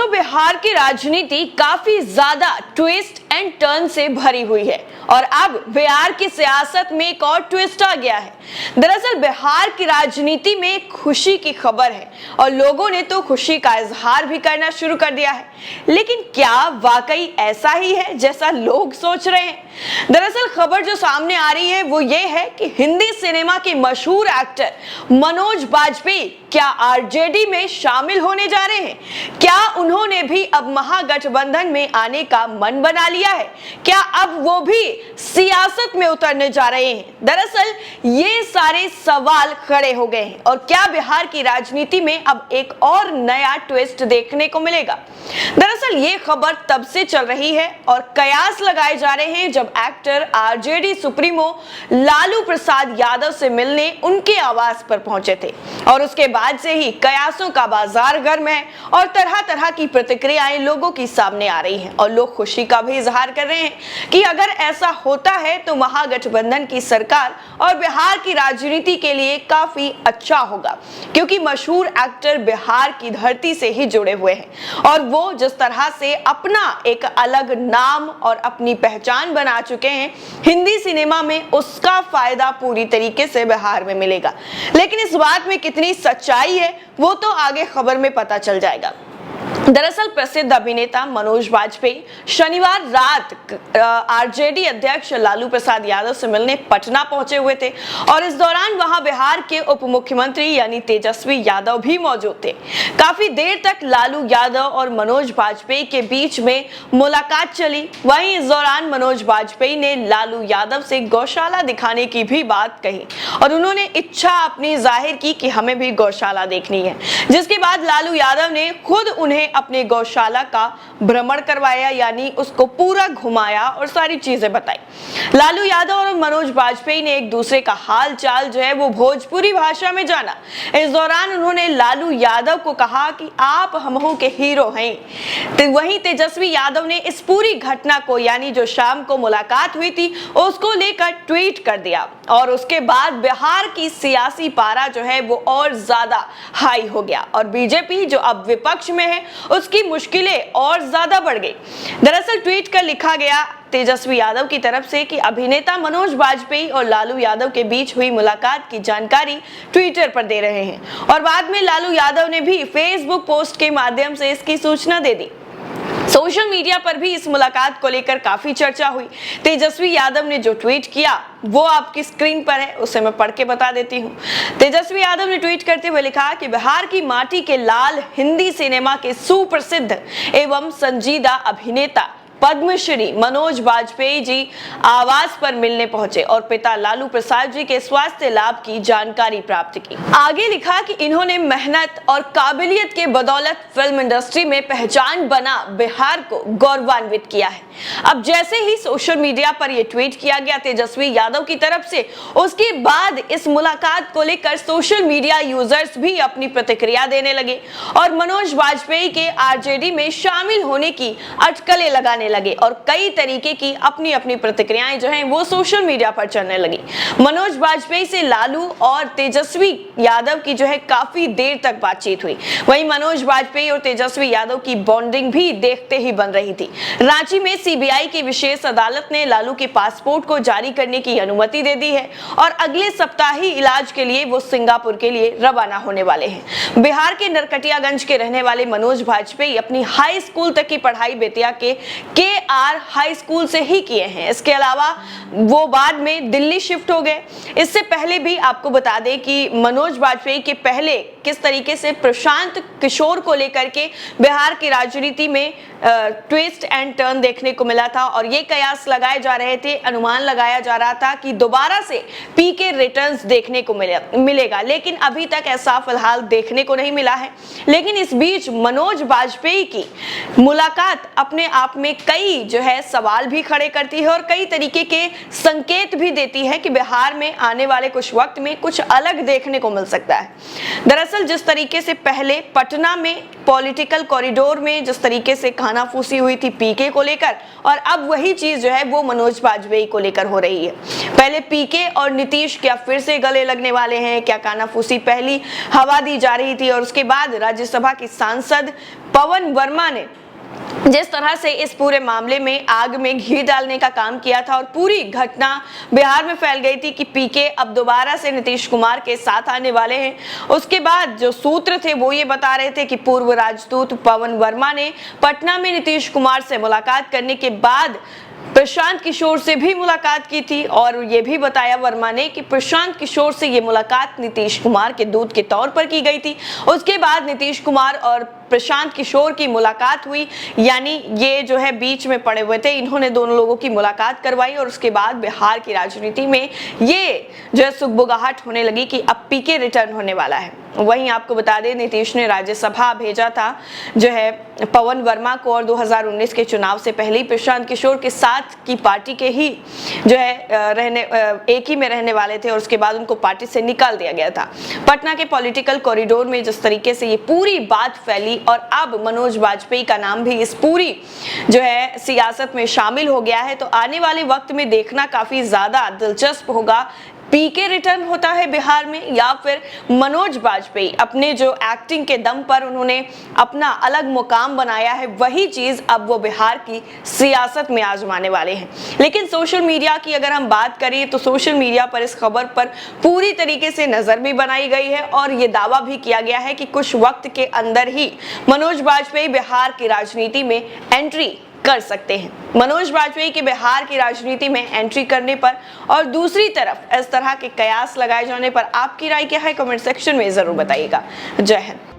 दोस्तों, बिहार की राजनीति काफी ज्यादा ट्विस्ट एंड टर्न से भरी हुई है और अब बिहार की सियासत में एक और ट्विस्ट आ गया है। दरअसल बिहार की राजनीति में खुशी की खबर है और लोगों ने तो खुशी का इजहार भी करना शुरू कर दिया है, लेकिन क्या वाकई ऐसा ही है जैसा लोग सोच रहे हैं? दरअसल खबर जो सामने आ रही है वो ये है कि हिंदी सिनेमा के मशहूर एक्टर मनोज बाजपेयी क्या आरजेडी में शामिल होने जा रहे हैं? क्या उन्होंने भी अब महागठबंधन में आने का मन बना लिया है? क्या अब वो भी सियासत में उतरने जा रहे हैं? दरअसल ये सारे सवाल खड़े हो गए हैं और क्या बिहार की राजनीति में अब एक और नया ट्विस्ट देखने को मिलेगा? दरअसल ये खबर तब से चल रही है और कयास लगाए जा रहे हैं जब actor RJD supremo Lalu Prasad Yadav से मिलने उनके आवास पर पहुंचे थे और उसके बाद से ही कयासों का बाजार गर्म है और तरह तरह की प्रतिक्रियाएं लोगों की सामने आ रही हैं और लोग खुशी का भी इजहार कर रहे हैं कि अगर ऐसा होता है तो महागठबंधन की सरकार और बिहार की राजनीति के लिए काफी अच्छा होगा, क्योंकि मशहूर एक्टर बिहार की धरती से ही जुड़े हुए हैं और वो जिस तरह से अपना एक अलग नाम और अपनी पहचान बना चुके हैं हिंदी सिनेमा में, उसका फायदा पूरी तरीके से बिहार में मिलेगा। लेकिन इस बात में कितनी सच्चाई है वो तो आगे खबर में पता चल जाएगा। दरअसल प्रसिद्ध अभिनेता मनोज बाजपेयी शनिवार रात आरजेडी अध्यक्ष लालू प्रसाद यादव से मिलने पटना पहुंचे हुए थे और इस दौरान वहां बिहार के उप मुख्यमंत्री यानी तेजस्वी यादव भी मौजूद थे। काफी देर तक लालू यादव और मनोज बाजपेयी के बीच में मुलाकात चली। वहीं इस दौरान मनोज बाजपेयी ने लालू यादव से गौशाला दिखाने की भी बात कही और उन्होंने इच्छा अपनी जाहिर की कि हमें भी गौशाला देखनी है, जिसके बाद लालू यादव ने खुद उन्हें अपने गौशाला का भ्रमण करवाया, यानी उसको पूरा घुमाया और सारी चीजें बताई। लालू यादव और मनोज बाजपेयी ने एक दूसरे का हाल चाल जो है वो भोजपुरी भाषा में जाना। इस दौरान उन्होंने लालू यादव को कहा कि आप हमहू के हीरो हैं। तो वहीं तेजस्वी यादव ने इस पूरी घटना को, यानी जो शाम को मुलाकात हुई थी, उसको लेकर ट्वीट कर दिया और उसके बाद बिहार की सियासी पारा जो है वो और ज्यादा हाई हो गया और बीजेपी जो अब विपक्ष में है उसकी मुश्किलें और ज्यादा बढ़ गई। दरअसल ट्वीट कर लिखा गया तेजस्वी यादव की तरफ से कि अभिनेता मनोज बाजपेयी और लालू यादव के बीच हुई मुलाकात की जानकारी ट्विटर पर दे रहे हैं और बाद में लालू यादव ने भी फेसबुक पोस्ट के माध्यम से इसकी सूचना दे दी। सोशल मीडिया पर भी इस मुलाकात को लेकर काफी चर्चा हुई। तेजस्वी यादव ने जो ट्वीट किया वो आपकी स्क्रीन पर है, उसे मैं पढ़ के बता देती हूँ। तेजस्वी यादव ने ट्वीट करते हुए लिखा कि बिहार की माटी के लाल हिंदी सिनेमा के सुप्रसिद्ध एवं संजीदा अभिनेता पद्मश्री मनोज बाजपेयी जी आवास पर मिलने पहुंचे और पिता लालू प्रसाद जी के स्वास्थ्य लाभ की जानकारी प्राप्त की। आगे लिखा कि इन्होंने मेहनत और काबिलियत के बदौलत फिल्म इंडस्ट्री में पहचान बना बिहार को गौरवान्वित किया है। अब जैसे ही सोशल मीडिया पर यह ट्वीट किया गया तेजस्वी यादव की तरफ से, उसके बाद इस मुलाकात को लेकर सोशल मीडिया यूजर्स भी अपनी प्रतिक्रिया देने लगे और मनोज बाजपेयी के आरजेडी में शामिल होने की अटकलें लगाने लगे और कई तरीके की अपनी अपनी प्रतिक्रियाएं जो हैं वो सोशल मीडिया पर चलने लगी। मनोज बाजपेयी से लालू और तेजस्वी यादव की जो है काफी देर तक बातचीत हुई। वहीं मनोज बाजपेयी और तेजस्वी यादव की बॉन्डिंग भी देखते ही बन रही थी। रांची में सीबीआई की विशेष अदालत ने लालू के पासपोर्ट को जारी करने की अनुमति दे दी है और अगले सप्ताह ही इलाज के लिए वो सिंगापुर के लिए रवाना होने वाले हैं। बिहार के नरकटियागंज के रहने वाले मनोज बाजपेयी अपनी हाई स्कूल तक की पढ़ाई बेतिया के आर हाई स्कूल से ही किए हैं। इसके अलावा वो बाद में दिल्ली शिफ्ट हो गए। इससे पहले भी आपको बता दें कि मनोज बाजपेयी के पहले किस तरीके से प्रशांत किशोर को लेकर के बिहार की राजनीति में ट्विस्ट एंड टर्न देखने को मिला था और ये कयास लगाए जा रहे थे, अनुमान लगाया जा रहा था कि दोबारा से पीके रिटर्न्स देखने को मिलेगा, लेकिन अभी तक ऐसा फिलहाल देखने को नहीं मिला है। लेकिन इस बीच मनोज बाजपेयी की मुलाकात अपने आप में कई जो है सवाल भी खड़े करती है और कई तरीके के संकेत भी देती है कि बिहार में आने वाले कुछ वक्त में कुछ अलग देखने को मिल सकता है। दरअसल दरअसल जिस तरीके से पहले पटना में पॉलिटिकल कॉरिडोर में जिस तरीके से खानाफूसी हुई थी पीके को लेकर, और अब वही चीज जो है वो मनोज बाजपेयी को लेकर हो रही है। पहले पीके और नीतीश क्या फिर से गले लगने वाले हैं? क्या कानाफूसी पहली हवा दी जा रही थी? और उसके बाद राज्यसभा की सांसद पवन वर्मा ने जिस तरह से इस पूरे मामले में आग में घी डालने का काम किया था और पूरी घटना बिहार में फैल गई थी कि पीके अब दोबारा से नीतीश कुमार के साथ आने वाले हैं। उसके बाद जो सूत्र थे वो ये बता रहे थे कि पूर्व राजदूत पवन वर्मा ने पटना में नीतीश कुमार से मुलाकात करने के बाद प्रशांत किशोर से भी मुलाकात की थी, और ये भी बताया वर्मा ने कि प्रशांत किशोर से ये मुलाकात नीतीश कुमार के दूत के तौर पर की गई थी। उसके बाद नीतीश कुमार और प्रशांत किशोर की मुलाकात हुई, यानी ये जो है बीच में पड़े हुए थे, इन्होंने दोनों लोगों की मुलाकात करवाई और उसके बाद बिहार की राजनीति में ये जो है सुगबुगाहट होने लगी कि अब पीके रिटर्न होने वाला है। वहीं आपको बता दें नीतीश ने राज्यसभा भेजा था जो है पवन वर्मा को, और 2019 के चुनाव से पहले ही प्रशांत किशोर के साथ की पार्टी के ही जो है एक ही में रहने वाले थे, और उसके बाद उनको पार्टी से निकाल दिया गया था। पटना के पॉलिटिकल कॉरिडोर में जिस तरीके से ये पूरी बात फैली और अब मनोज बाजपेयी का नाम भी इस पूरी जो है सियासत में शामिल हो गया है, तो आने वाले वक्त में देखना काफी ज्यादा दिलचस्प होगा पीके रिटर्न होता है बिहार में, या फिर मनोज बाजपेयी अपने जो एक्टिंग के दम पर उन्होंने अपना अलग मुकाम बनाया है वही चीज अब वो बिहार की सियासत में आजमाने वाले हैं। लेकिन सोशल मीडिया की अगर हम बात करें तो सोशल मीडिया पर इस खबर पर पूरी तरीके से नजर भी बनाई गई है और ये दावा भी किया गया है कि कुछ वक्त के अंदर ही मनोज बाजपेयी बिहार की राजनीति में एंट्री कर सकते हैं। मनोज बाजपेयी के बिहार की राजनीति में एंट्री करने पर और दूसरी तरफ इस तरह के कयास लगाए जाने पर आपकी राय क्या है? कमेंट सेक्शन में जरूर बताइएगा। जय हिंद।